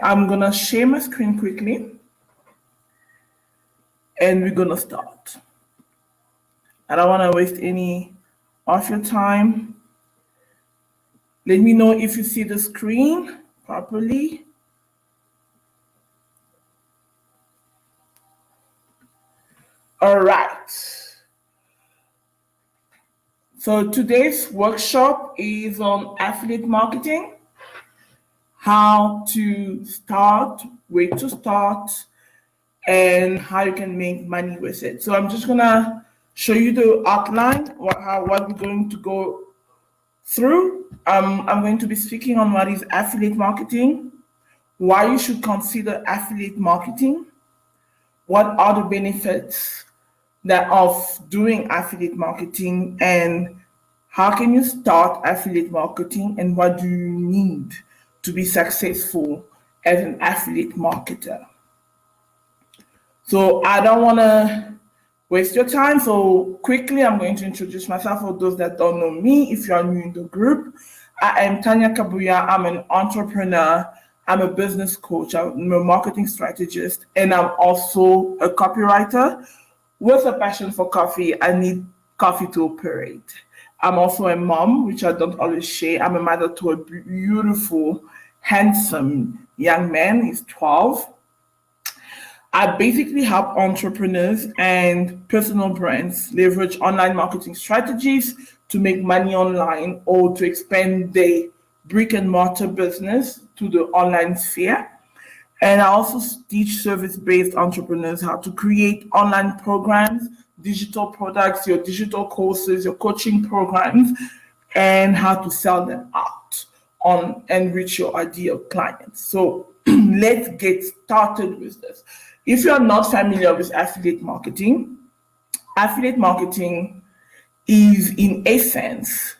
I'm gonna share my screen quickly and we're gonna start. I don't wanna waste any of your time. Let me know if you see the screen properly. All right. So today's workshop is on affiliate marketing, how to start, where to start, and how you can make money with it. So I'm just gonna show you the outline, what we're going to go through. I'm going to be speaking on what is affiliate marketing, why you should consider affiliate marketing, what are the benefits of doing affiliate marketing, and how can you start affiliate marketing, and what do you need to be successful as an affiliate marketer. So I don't want to waste your time. So quickly, I'm going to introduce myself for those that don't know me. If you are new in the group, I am Tanya Kabuya. I'm an entrepreneur. I'm a business coach. I'm a marketing strategist, and I'm also a copywriter with a passion for coffee. I need coffee to operate. I'm also a mom, which I don't always share. I'm a mother to a beautiful, handsome young man. He's 12. I basically help entrepreneurs and personal brands leverage online marketing strategies to make money online or to expand their brick and mortar business to the online sphere. And I also teach service-based entrepreneurs how to create online programs, digital products, your digital courses, your coaching programs, and how to sell them out and reach your ideal clients. So let's get started with this. If you are not familiar with affiliate marketing is in essence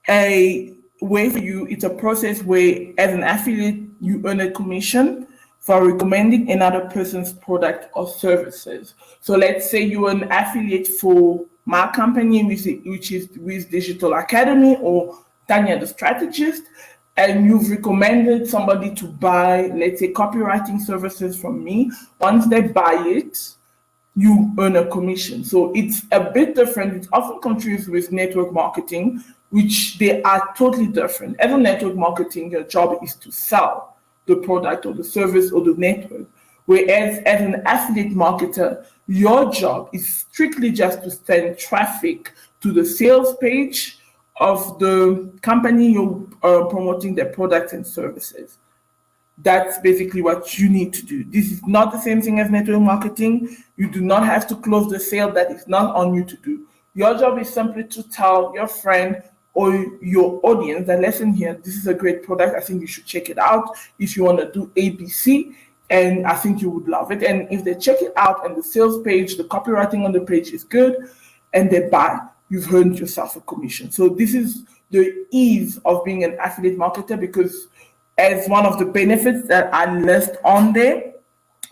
a way for you, it's a process where as an affiliate, you earn a commission for recommending another person's product or services. So let's say you're an affiliate for my company, which is Wiz Digital Academy or Tanya the Strategist, and you've recommended somebody to buy, let's say, copywriting services from me. Once they buy it, you earn a commission. So it's a bit different. It's often confused with network marketing, which they are totally different. As a network marketing, your job is to sell the product or the service or the network. Whereas as an affiliate marketer, your job is strictly just to send traffic to the sales page of the company you're promoting their products and services. That's basically what you need to do. This is not the same thing as network marketing. You do not have to close the sale. That is not on you to do. Your job is simply to tell your friend or your audience that, listen here, this is a great product. I think you should check it out if you want to do ABC, and I think you would love it. And if they check it out and the sales page, the copywriting on the page is good, and they buy, you've earned yourself a commission. So this is the ease of being an affiliate marketer, because as one of the benefits that I list on there,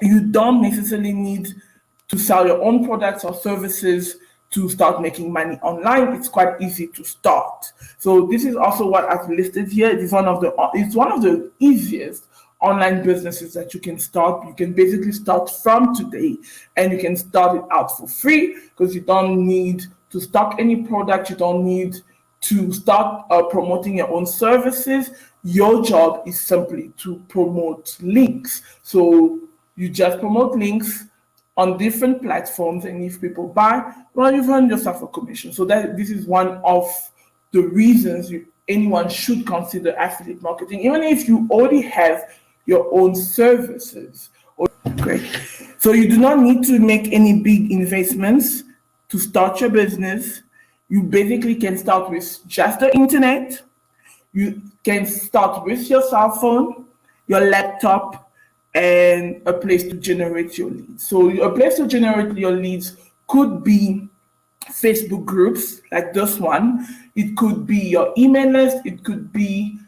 you don't necessarily need to sell your own products or services to start making money online. It's quite easy to start. So this is also what I've listed here. It's one of the easiest online businesses that you can start. You can basically start from today, and you can start it out for free because you don't need to stock any product. You don't need to start promoting your own services. Your job is simply to promote links. So you just promote links on different platforms, and if people buy, well, you've earned yourself a commission. So this is one of the reasons anyone should consider affiliate marketing, even if you already have your own services. Great. So you do not need to make any big investments to start your business. You basically can start with just the internet. You can start with your cell phone, your laptop, and a place to generate your leads. So a place to generate your leads could be Facebook groups like this one. It could be your email list. It could be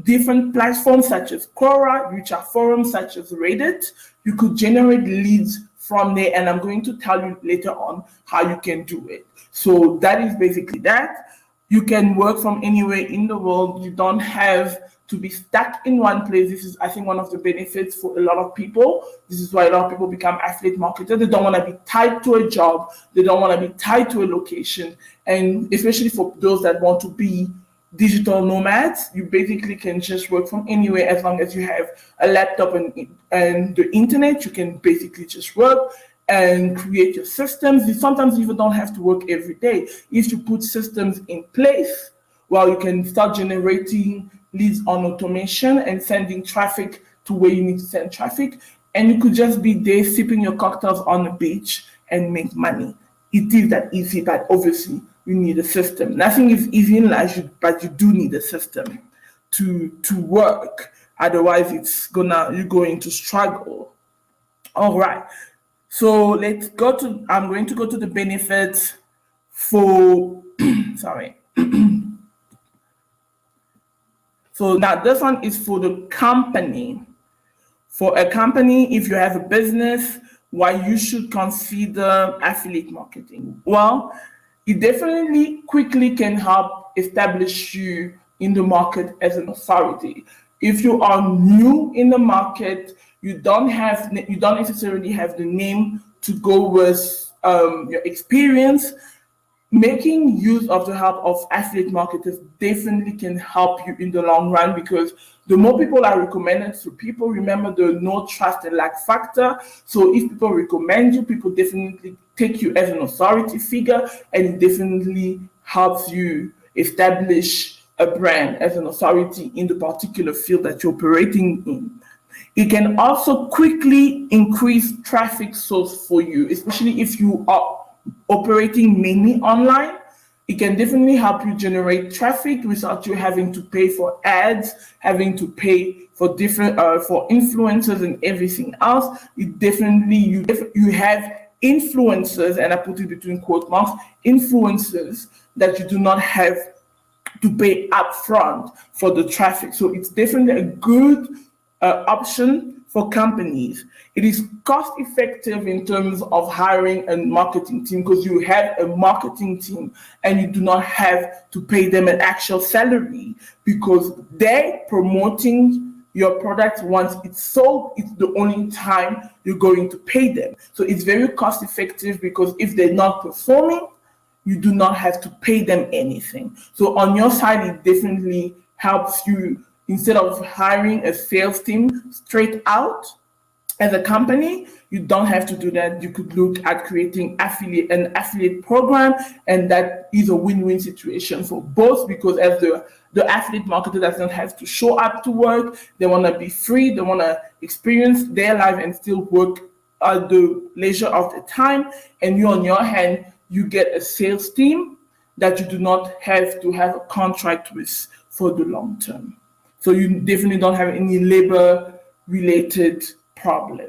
different platforms such as Quora, which are forums such as Reddit. You could generate leads from there, and I'm going to tell you later on how you can do it. So that is basically that. You can work from anywhere in the world. You don't have to be stuck in one place. This is, I think, one of the benefits for a lot of people. This is why a lot of people become affiliate marketers. They don't want to be tied to a job. They don't want to be tied to a location. And especially for those that want to be digital nomads, you basically can just work from anywhere as long as you have a laptop and the internet. You can basically just work and create your systems. You sometimes even don't have to work every day. If you put systems in place, well, you can start generating leads on automation and sending traffic to where you need to send traffic. And you could just be there sipping your cocktails on the beach and make money. It is that easy, but obviously you need a system. Nothing is easy in life, but you do need a system to work. Otherwise, you're going to struggle. All right. So I'm going to go to the benefits for, sorry. So now this one is for the company. For a company, if you have a business, why you should consider affiliate marketing? Well, it definitely quickly can help establish you in the market as an authority. If you are new in the market, you don't necessarily have the name to go with your experience. Making use of the help of affiliate marketers definitely can help you in the long run, because the more people are recommended to people, remember the no trust and lack factor. So if people recommend you, people definitely take you as an authority figure, and it definitely helps you establish a brand as an authority in the particular field that you're operating in. It can also quickly increase traffic source for you, especially if you are operating mainly online. It can definitely help you generate traffic without you having to pay for ads, having to pay for different for influencers and everything else. It definitely you have influencers, and I put it between quote marks, influencers that you do not have to pay upfront for the traffic. So it's definitely a good option for companies. It is cost effective in terms of hiring a marketing team, because you have a marketing team and you do not have to pay them an actual salary, because they're promoting your product. Once it's sold, it's the only time you're going to pay them. So it's very cost effective, because if they're not performing, you do not have to pay them anything. So on your side, it definitely helps you. Instead of hiring a sales team straight out as a company, you don't have to do that. You could look at creating an affiliate program, and that is a win-win situation for both, because as the affiliate marketer doesn't have to show up to work, they want to be free, they want to experience their life and still work at the leisure of the time. And you, on your hand, you get a sales team that you do not have to have a contract with for the long term. So you definitely don't have any labor-related problem.